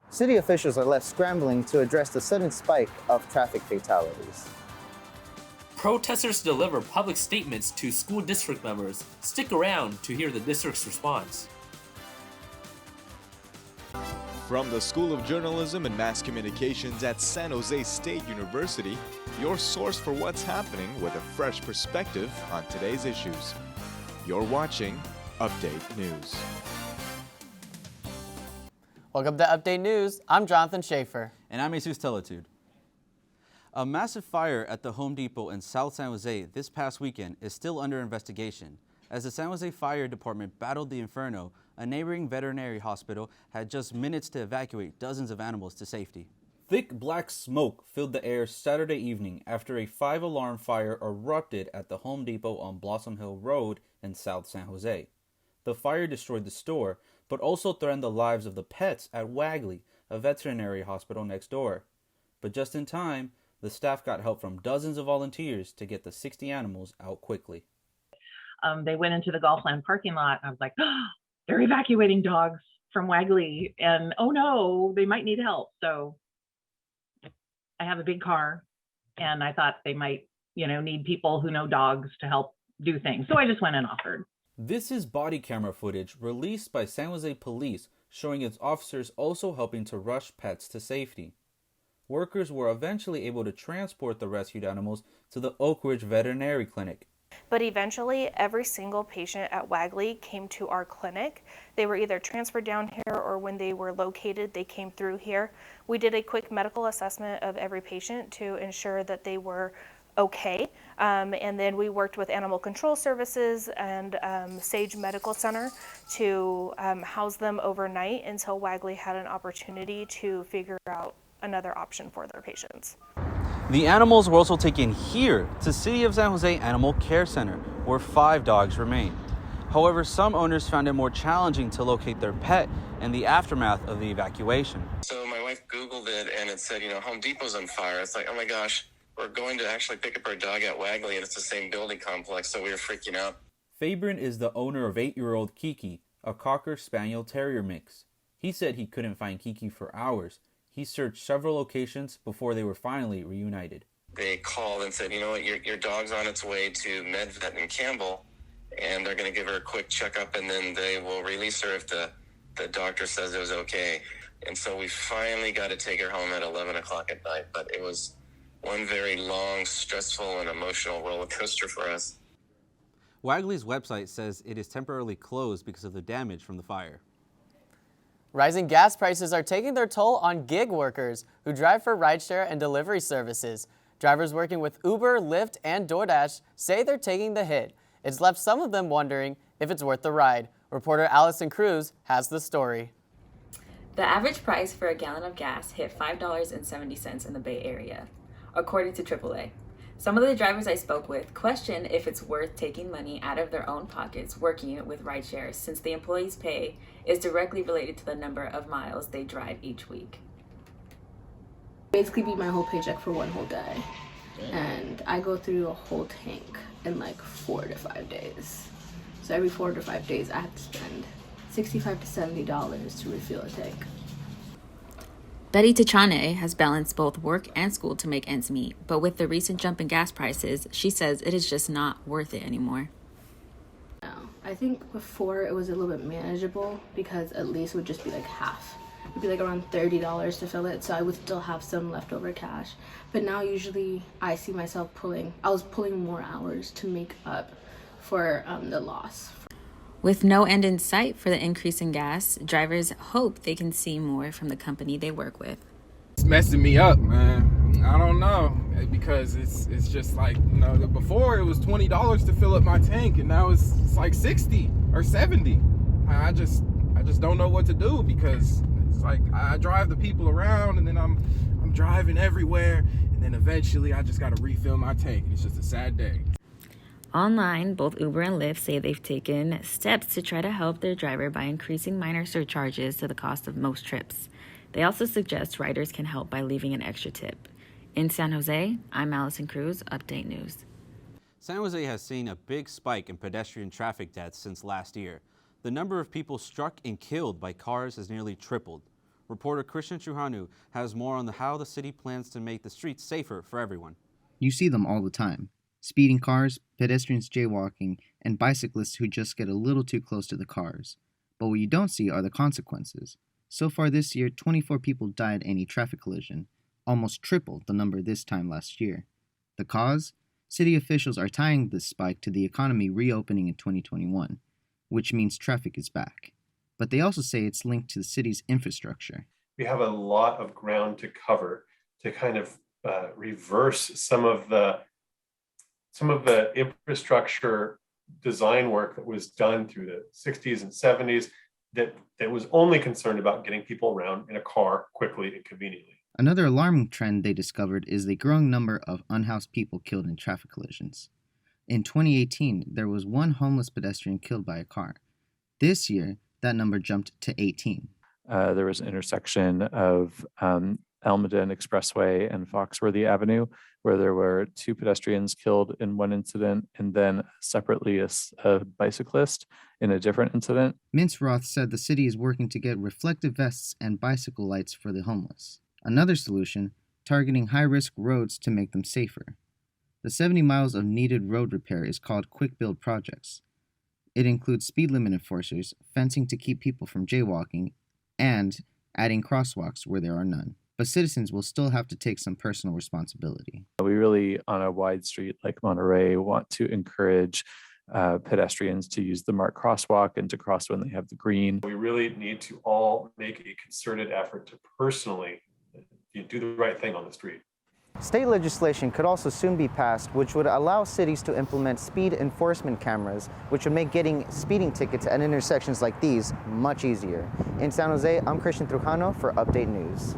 City officials are left scrambling to address the sudden spike of traffic fatalities. Protesters deliver public statements to school district members. Stick around to hear the district's response. From the School of Journalism and Mass Communications at San Jose State University, your source for what's happening with a fresh perspective on today's issues. You're watching Update News. Welcome to Update News. I'm Jonathan Schaefer. And I'm Jesus Telitude. A massive fire at the Home Depot in South San Jose this past weekend is still under investigation. As the San Jose Fire Department battled the inferno, a neighboring veterinary hospital had just minutes to evacuate dozens of animals to safety. Thick black smoke filled the air Saturday evening after a 5-alarm fire erupted at the Home Depot on Blossom Hill Road in South San Jose. The fire destroyed the store, but also threatened the lives of the pets at Wagley, a veterinary hospital next door. But just in time, the staff got help from dozens of volunteers to get the 60 animals out quickly. They went into the Golfland parking lot. I was like, oh, they're evacuating dogs from Wagley, and oh no, they might need help. So I have a big car, and I thought they might, need people who know dogs to help do things. So I just went and offered. This is body camera footage released by San Jose Police showing its officers also helping to rush pets to safety. Workers were eventually able to transport the rescued animals to the Oak Ridge Veterinary Clinic. But eventually, every single patient at Wagley came to our clinic. They were either transferred down here or when they were located, they came through here. We did a quick medical assessment of every patient to ensure that they were okay. And then we worked with Animal Control Services and Sage Medical Center to house them overnight until Wagley had an opportunity to figure out another option for their patients. The animals were also taken here to City of San Jose Animal Care Center, where 5 dogs remain. However, some owners found it more challenging to locate their pet in the aftermath of the evacuation. So my wife Googled it and it said, Home Depot's on fire. It's like, oh my gosh, we're going to actually pick up our dog at Wagley and it's the same building complex, so we were freaking out. Fabrin is the owner of 8-year-old Kiki, a Cocker Spaniel Terrier mix. He said he couldn't find Kiki for hours. He searched several locations before they were finally reunited. They called and said, your dog's on its way to MedVet in Campbell, and they're going to give her a quick checkup, and then they will release her if the doctor says it was okay. And so we finally got to take her home at 11 o'clock at night, but it was one very long, stressful, and emotional roller coaster for us. Wagley's website says it is temporarily closed because of the damage from the fire. Rising gas prices are taking their toll on gig workers who drive for rideshare and delivery services. Drivers working with Uber, Lyft, and DoorDash say they're taking the hit. It's left some of them wondering if it's worth the ride. Reporter Allison Cruz has the story. The average price for a gallon of gas hit $5.70 in the Bay Area, according to AAA. Some of the drivers I spoke with question if it's worth taking money out of their own pockets working with rideshare, since the employees' pay is directly related to the number of miles they drive each week. Basically be my whole paycheck for one whole day. And I go through a whole tank in like 4 to 5 days. So every 4 to 5 days I have to spend $65 to $70 to refill a tank. Betty Tichane has balanced both work and school to make ends meet, but with the recent jump in gas prices, she says it is just not worth it anymore. No, I think before it was a little bit manageable because at least it would just be like half. It would be like around $30 to fill it, so I would still have some leftover cash. But now usually I see myself pulling more hours to make up for the loss. With no end in sight for the increase in gas, drivers hope they can see more from the company they work with. It's messing me up, man. I don't know, because it's just like, before it was $20 to fill up my tank, and now it's like 60 or 70. I just don't know what to do, because it's like I drive the people around, and then I'm driving everywhere, and then eventually I just got to refill my tank. It's just a sad day. Online, both Uber and Lyft say they've taken steps to try to help their driver by increasing minor surcharges to the cost of most trips. They also suggest riders can help by leaving an extra tip. In San Jose, I'm Allison Cruz, Update News. San Jose has seen a big spike in pedestrian traffic deaths since last year. The number of people struck and killed by cars has nearly tripled. Reporter Christian Truhanu has more on how the city plans to make the streets safer for everyone. You see them all the time. Speeding cars, pedestrians jaywalking, and bicyclists who just get a little too close to the cars. But what you don't see are the consequences. So far this year, 24 people died in a traffic collision, almost triple the number this time last year. The cause? City officials are tying this spike to the economy reopening in 2021, which means traffic is back. But they also say it's linked to the city's infrastructure. We have a lot of ground to cover to kind of reverse some of the infrastructure design work that was done through the 60s and 70s that was only concerned about getting people around in a car quickly and conveniently. Another alarming trend they discovered is the growing number of unhoused people killed in traffic collisions. In 2018, there was one homeless pedestrian killed by a car. This year, that number jumped to 18. There was an intersection of Almaden Expressway and Foxworthy Avenue, where there were 2 pedestrians killed in one incident, and then separately a bicyclist in a different incident. Mintz Roth said the city is working to get reflective vests and bicycle lights for the homeless. Another solution, targeting high-risk roads to make them safer. The 70 miles of needed road repair is called Quick Build Projects. It includes speed limit enforcers, fencing to keep people from jaywalking, and adding crosswalks where there are none. But citizens will still have to take some personal responsibility. We really, on a wide street like Monterey, want to encourage pedestrians to use the marked crosswalk and to cross when they have the green. We really need to all make a concerted effort to personally do the right thing on the street. State legislation could also soon be passed, which would allow cities to implement speed enforcement cameras, which would make getting speeding tickets at intersections like these much easier. In San Jose, I'm Christian Trujano for Update News.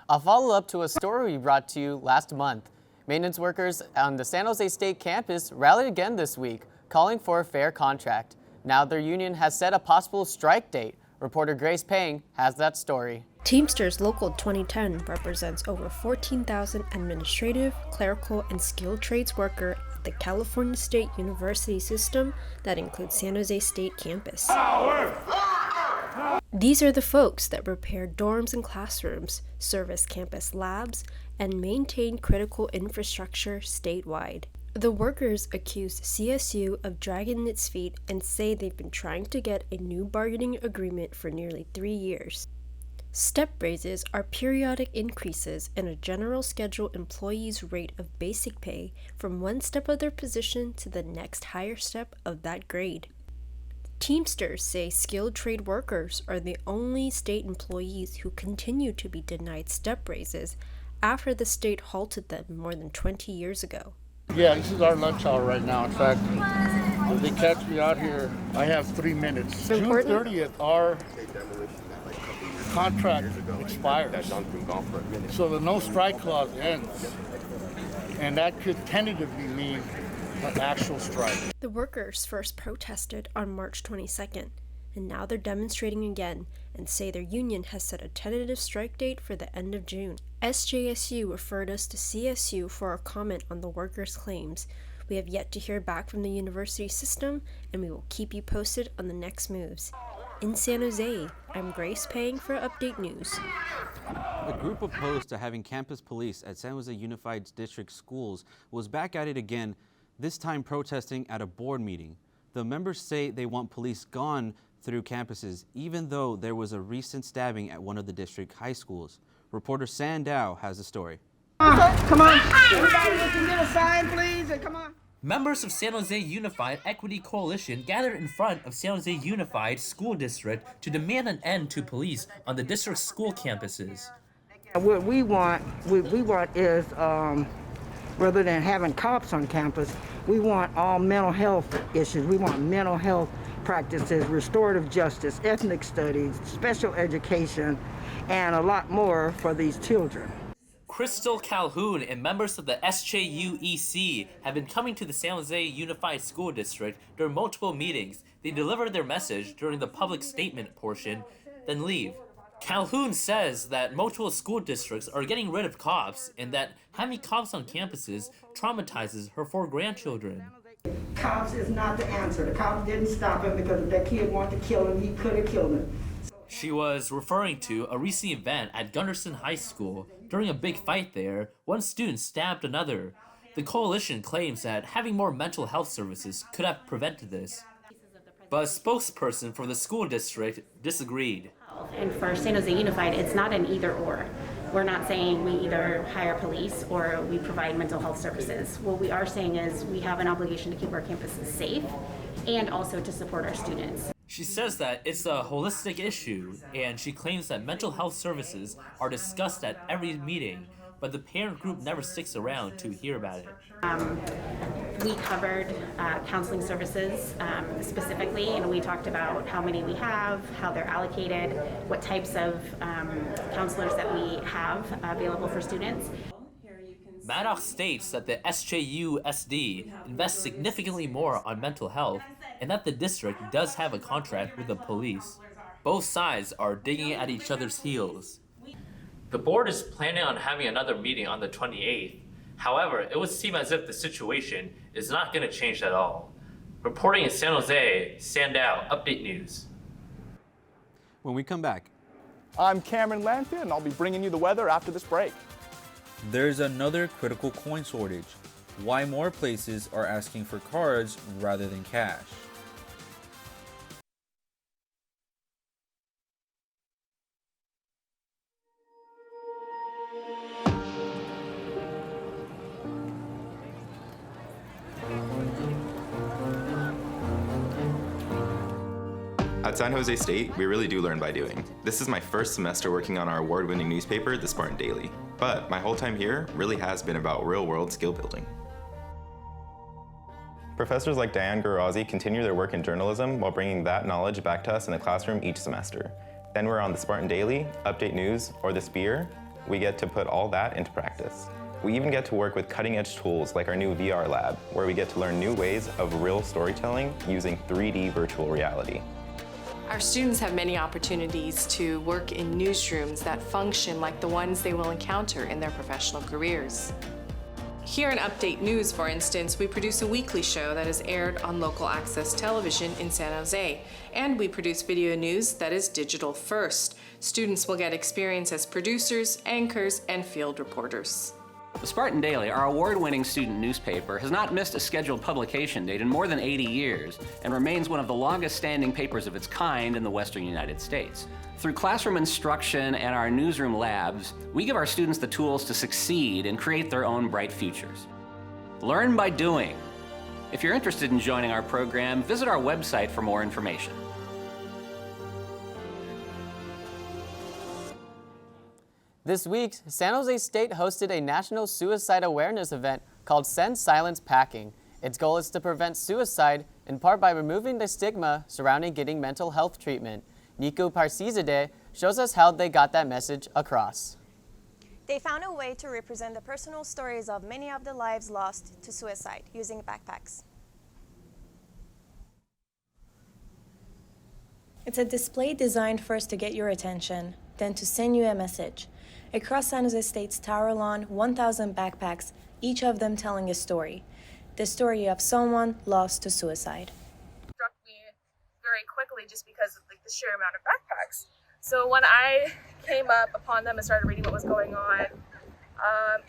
A follow-up to a story we brought to you last month. Maintenance workers on the San Jose State campus rallied again this week, calling for a fair contract. Now their union has set a possible strike date. Reporter Grace Pang has that story. Teamsters Local 2010 represents over 14,000 administrative, clerical, and skilled trades workers at the California State University system that includes San Jose State campus. These are the folks that repair dorms and classrooms, service campus labs, and maintain critical infrastructure statewide. The workers accused CSU of dragging its feet and say they've been trying to get a new bargaining agreement for nearly 3 years. Step raises are periodic increases in a general schedule employee's rate of basic pay from one step of their position to the next higher step of that grade. Teamsters say skilled trade workers are the only state employees who continue to be denied step raises after the state halted them more than 20 years ago. Yeah, this is our lunch hour right now. In fact, if they catch me out here, I have 3 minutes. June 30th, our contract expires. So the no strike clause ends. And that could tentatively mean an actual strike. The workers first protested on March 22nd, and now they're demonstrating again and say their union has set a tentative strike date for the end of June. SJSU referred us to CSU for a comment on the workers' claims. We have yet to hear back from the university system, and we will keep you posted on the next moves. In San Jose, I'm Grace Pang for Update News. A group opposed to having campus police at San Jose Unified District schools was back at it again, this time protesting at a board meeting. The members say they want police gone through campuses, even though there was a recent stabbing at one of the district high schools. Reporter Sandow has the story. Come on, everybody can get a sign, please, and come on. Members of San Jose Unified Equity Coalition gathered in front of San Jose Unified School District to demand an end to police on the district's school campuses. What we want is, rather than having cops on campus, we want all mental health issues. We want mental health practices, restorative justice, ethnic studies, special education, and a lot more for these children. Crystal Calhoun and members of the SJUEC have been coming to the San Jose Unified School District during multiple meetings. They deliver their message during the public statement portion, then leave. Calhoun says that multiple school districts are getting rid of cops and that having cops on campuses traumatizes her 4 grandchildren. Cops is not the answer. The cops didn't stop him because if that kid wanted to kill him, he could have killed him. She was referring to a recent event at Gunderson High School. During a big fight there, one student stabbed another. The coalition claims that having more mental health services could have prevented this. But a spokesperson for the school district disagreed. And for San Jose Unified, it's not an either or. We're not saying we either hire police or we provide mental health services. What we are saying is we have an obligation to keep our campuses safe and also to support our students. She says that it's a holistic issue, and she claims that mental health services are discussed at every meeting, but the parent group never sticks around to hear about it. We covered counseling services specifically, and we talked about how many we have, how they're allocated, what types of counselors that we have available for students. Maddox states that the SJU SD invests significantly more on mental health and that the district does have a contract with the police. Both sides are digging at each other's heels. The board is planning on having another meeting on the 28th. However, it would seem as if the situation is not going to change at all. Reporting in San Jose, Sandow, Update News. When we come back, I'm Cameron Lanfield, and I'll be bringing you the weather after this break. There's another critical coin shortage. Why more places are asking for cards rather than cash. At San Jose State, we really do learn by doing. This is my first semester working on our award-winning newspaper, the Spartan Daily. But my whole time here really has been about real-world skill building. Professors like Diane Gurazi continue their work in journalism while bringing that knowledge back to us in the classroom each semester. Then we're on the Spartan Daily, Update News, or the Spear. We get to put all that into practice. We even get to work with cutting-edge tools like our new VR lab, where we get to learn new ways of real storytelling using 3D virtual reality. Our students have many opportunities to work in newsrooms that function like the ones they will encounter in their professional careers. Here in Update News, for instance, we produce a weekly show that is aired on local access television in San Jose, and we produce video news that is digital first. Students will get experience as producers, anchors, and field reporters. The Spartan Daily, our award-winning student newspaper, has not missed a scheduled publication date in more than 80 years and remains one of the longest-standing papers of its kind in the Western United States. Through classroom instruction and our newsroom labs, we give our students the tools to succeed and create their own bright futures. Learn by doing. If you're interested in joining our program, visit our website for more information. This week, San Jose State hosted a national suicide awareness event called Send Silence Packing. Its goal is to prevent suicide, in part by removing the stigma surrounding getting mental health treatment. Niku Parsizadeh shows us how they got that message across. They found a way to represent the personal stories of many of the lives lost to suicide using backpacks. It's a display designed first to get your attention, then to send you a message. Across San Jose State's Tower Lawn, 1,000 backpacks, each of them telling a story. The story of someone lost to suicide. Struck me very quickly just because of the sheer amount of backpacks. So when I came up upon them and started reading what was going on,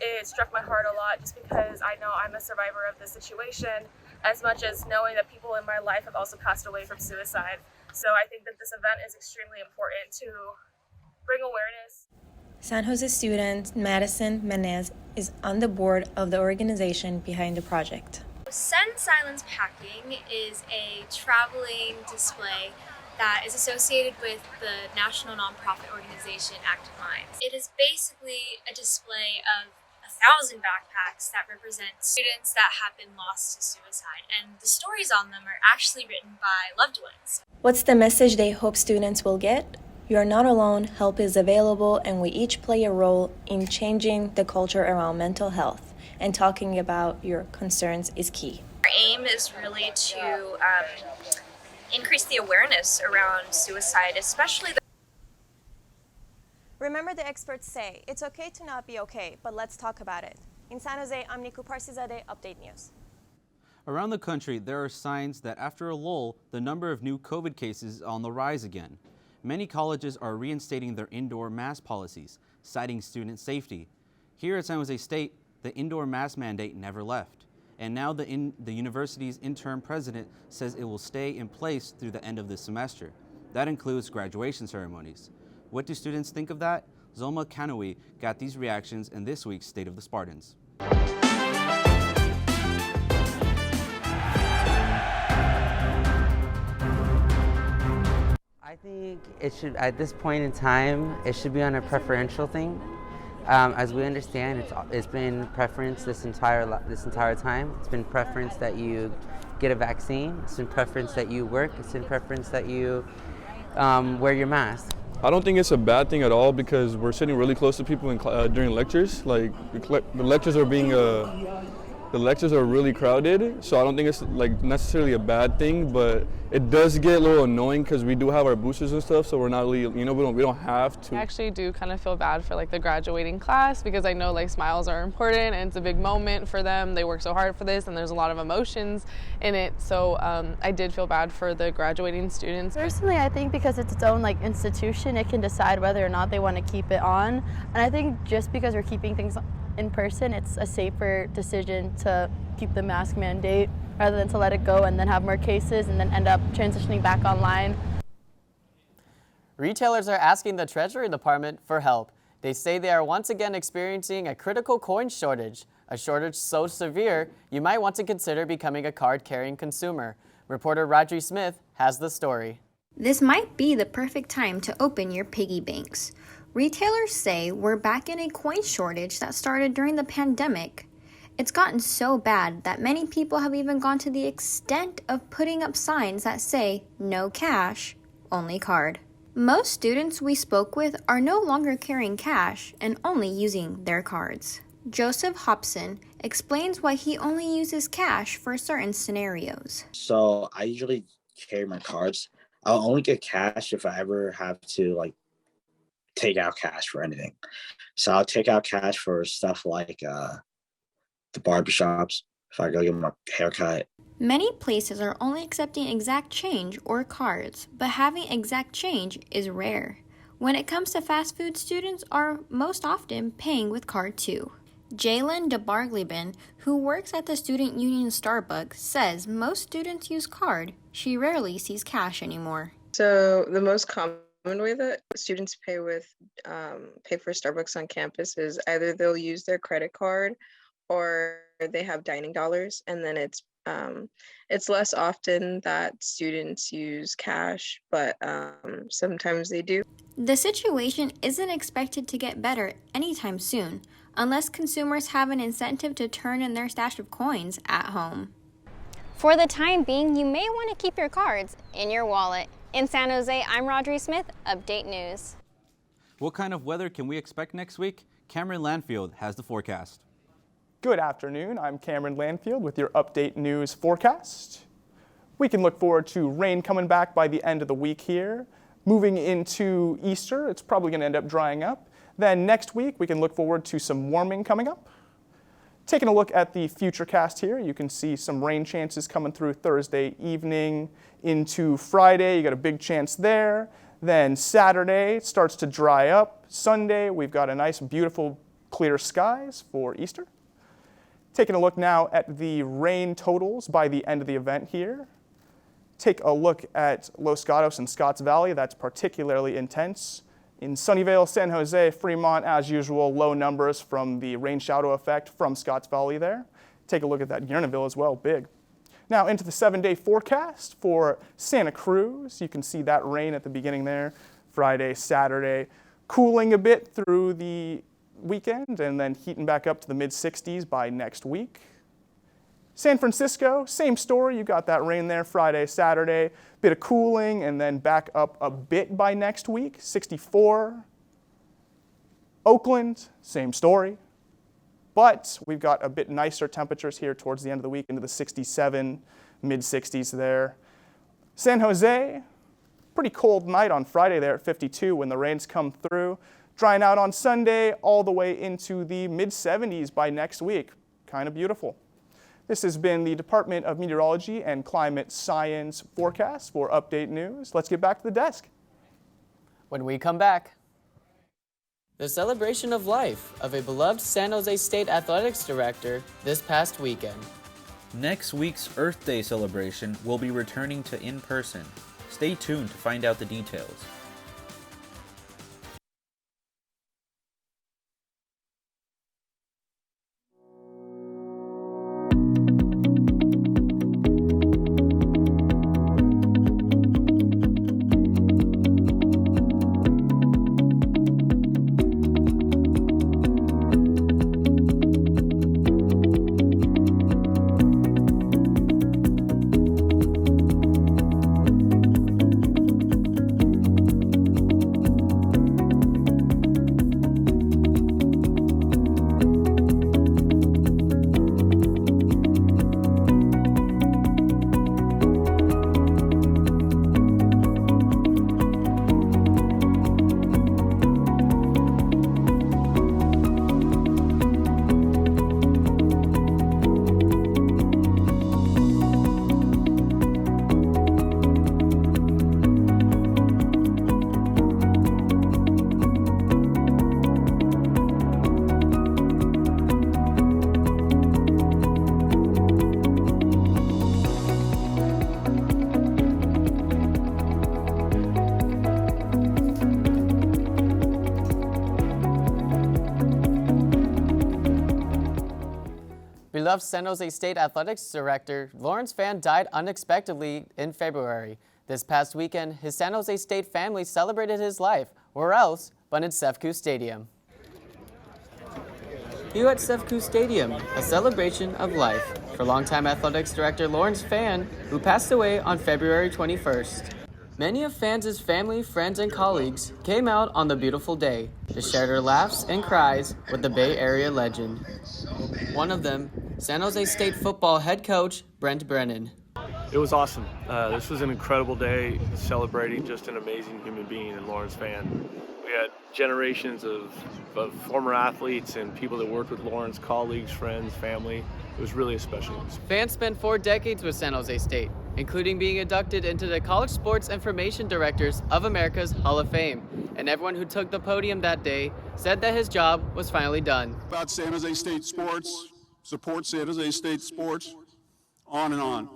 it struck my heart a lot just because I know I'm a survivor of this situation, as much as knowing that people in my life have also passed away from suicide. So I think that this event is extremely important to bring awareness. San Jose student Madison Menez is on the board of the organization behind the project. Send Silence Packing is a traveling display that is associated with the national nonprofit organization Active Minds. It is basically a display of 1,000 backpacks that represent students that have been lost to suicide, and the stories on them are actually written by loved ones. What's the message they hope students will get? You are not alone, help is available, and we each play a role in changing the culture around mental health, and talking about your concerns is key. Our aim is really to increase the awareness around suicide, especially Remember, the experts say, it's okay to not be okay, but let's talk about it. In San Jose, I'm Niku Parsizadeh, Update News. Around the country, there are signs that after a lull, the number of new COVID cases is on the rise again. Many colleges are reinstating their indoor mask policies, citing student safety. Here at San Jose State, the indoor mask mandate never left. And now the university's interim president says it will stay in place through the end of this semester. That includes graduation ceremonies. What do students think of that? Zoma Kanoui got these reactions in this week's State of the Spartans. I think it should, at this point in time, it should be on a preferential thing. As we understand, it's been preference this entire time. It's been preference that you get a vaccine. It's been preference that you work. It's been preference that you wear your mask. I don't think it's a bad thing at all because we're sitting really close to people during lectures. Like the lectures are being the lectures are really crowded, so I don't think it's like necessarily a bad thing, but it does get a little annoying because we do have our boosters and stuff, so we're not really, we don't have to. I actually do kind of feel bad for like the graduating class because I know like smiles are important and it's a big moment for them. They work so hard for this and there's a lot of emotions in it, so I did feel bad for the graduating students. Personally, I think because it's its own like institution, it can decide whether or not they want to keep it on, and I think just because we're keeping things in person, it's a safer decision to keep the mask mandate rather than to let it go and then have more cases and then end up transitioning back online. Retailers are asking the Treasury Department for help. They say they are once again experiencing a critical coin shortage, a shortage so severe you might want to consider becoming a card-carrying consumer. Reporter Rodri Smith has the story. This might be the perfect time to open your piggy banks. Retailers say we're back in a coin shortage that started during the pandemic. It's gotten so bad that many people have even gone to the extent of putting up signs that say, "No cash, only card." Most students we spoke with are no longer carrying cash and only using their cards. Joseph Hobson explains why he only uses cash for certain scenarios. So I usually carry my cards. I'll only get cash if I ever have to take out cash for anything. So I'll take out cash for stuff like the barbershops, if I go get my haircut. Many places are only accepting exact change or cards, but having exact change is rare. When it comes to fast food, students are most often paying with card too. Jalen DeBargleben, who works at the Student Union Starbucks, says most students use card. She rarely sees cash anymore. So the most common way that students pay for Starbucks on campus is either they'll use their credit card or they have dining dollars, and then it's less often that students use cash, but sometimes they do. The situation isn't expected to get better anytime soon, unless consumers have an incentive to turn in their stash of coins at home. For the time being, you may want to keep your cards in your wallet. In San Jose, I'm Rodri Smith, Update News. What kind of weather can we expect next week? Cameron Landfield has the forecast. Good afternoon, I'm Cameron Landfield with your Update News forecast. We can look forward to rain coming back by the end of the week here. Moving into Easter, it's probably going to end up drying up. Then next week, we can look forward to some warming coming up. Taking a look at the futurecast here, you can see some rain chances coming through Thursday evening into Friday. You got a big chance there. Then Saturday, it starts to dry up. Sunday, we've got a nice, beautiful, clear skies for Easter. Taking a look now at the rain totals by the end of the event here. Take a look at Los Gatos and Scotts Valley. That's particularly intense. In Sunnyvale, San Jose, Fremont, as usual, low numbers from the rain shadow effect from Scotts Valley there. Take a look at that Guerneville as well, big. Now into the 7-day forecast for Santa Cruz. You can see that rain at the beginning there, Friday, Saturday, cooling a bit through the weekend and then heating back up to the mid-60s by next week. San Francisco, same story. You got that rain there Friday, Saturday, bit of cooling and then back up a bit by next week, 64. Oakland, same story. But we've got a bit nicer temperatures here towards the end of the week into the 67, mid-60s there. San Jose, pretty cold night on Friday there at 52 when the rains come through. Drying out on Sunday all the way into the mid-70s by next week. Kind of beautiful. This has been the Department of Meteorology and Climate Science forecast for Update News. Let's get back to the desk. when we come back. The celebration of life of a beloved San Jose State athletics director this past weekend. Next week's Earth Day celebration will be returning to in-person. Stay tuned to find out the details. Beloved San Jose State Athletics Director Lawrence Fan died unexpectedly in February. This past weekend, his San Jose State family celebrated his life, where else but in SJSU Stadium. Here at SJSU Stadium, a celebration of life for longtime athletics director Lawrence Fan, who passed away on February 21st. Many of Fan's family, friends, and colleagues came out on the beautiful day to share their laughs and cries with the Bay Area legend. One of them, San Jose State football head coach Brent Brennan. It was awesome. This was an incredible day celebrating just an amazing human being in Lawrence Fan. We had generations of former athletes and people that worked with Lawrence, colleagues, friends, family. It was really a special. Fan spent 4 decades with San Jose State, including being inducted into the College Sports Information Directors of America's Hall of Fame. And everyone who took the podium that day said that his job was finally done. About San Jose State sports, support San Jose State sports, on and on.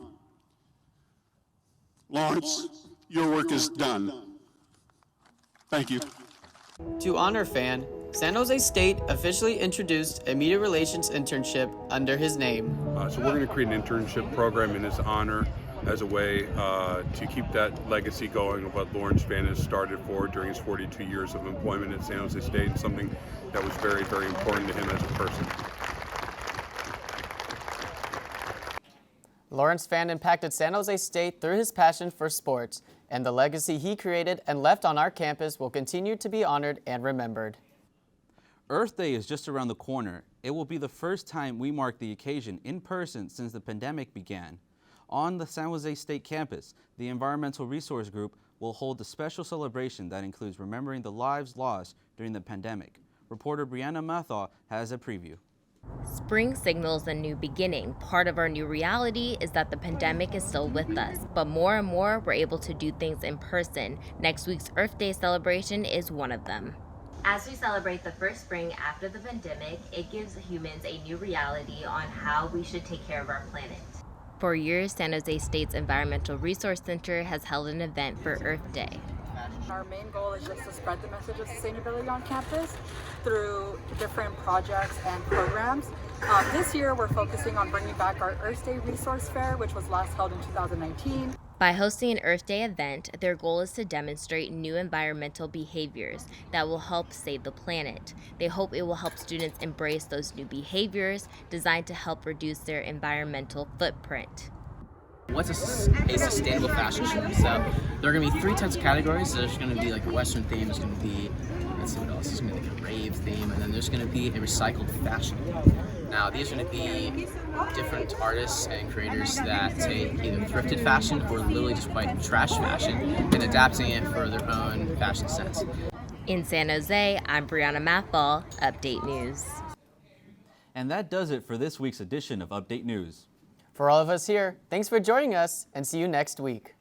Lawrence, your work is done. Thank you. To honor Fan, San Jose State officially introduced a media relations internship under his name. So we're going to create an internship program in his honor as a way to keep that legacy going of what Lawrence Fan has started for during his 42 years of employment at San Jose State, and something that was very, very important to him as a person. Lawrence Fan impacted San Jose State through his passion for sports, and the legacy he created and left on our campus will continue to be honored and remembered. Earth Day is just around the corner. It will be the first time we mark the occasion in person since the pandemic began. On the San Jose State campus, the Environmental Resource Group will hold a special celebration that includes remembering the lives lost during the pandemic. Reporter Brianna Mathaw has a preview. Spring signals a new beginning. Part of our new reality is that the pandemic is still with us, but more and more we're able to do things in person. Next week's Earth Day celebration is one of them. As we celebrate the first spring after the pandemic, it gives humans a new reality on how we should take care of our planet. For years, San Jose State's Environmental Resource Center has held an event for Earth Day. Our main goal is just to spread the message of sustainability on campus through different projects and programs. This year, we're focusing on bringing back our Earth Day Resource Fair, which was last held in 2019. By hosting an Earth Day event, their goal is to demonstrate new environmental behaviors that will help save the planet. They hope it will help students embrace those new behaviors designed to help reduce their environmental footprint. What's a sustainable fashion show? So there are going to be 3 types of categories. So there's going to be like a Western theme, there's going to be, let's see what else, there's going to be like a rave theme, and then there's going to be a recycled fashion. Now these are going to be different artists and creators that take either thrifted fashion or literally just quite trash fashion and adapting it for their own fashion sense. In San Jose, I'm Brianna Mathball, Update News. And that does it for this week's edition of Update News. For all of us here, thanks for joining us and see you next week.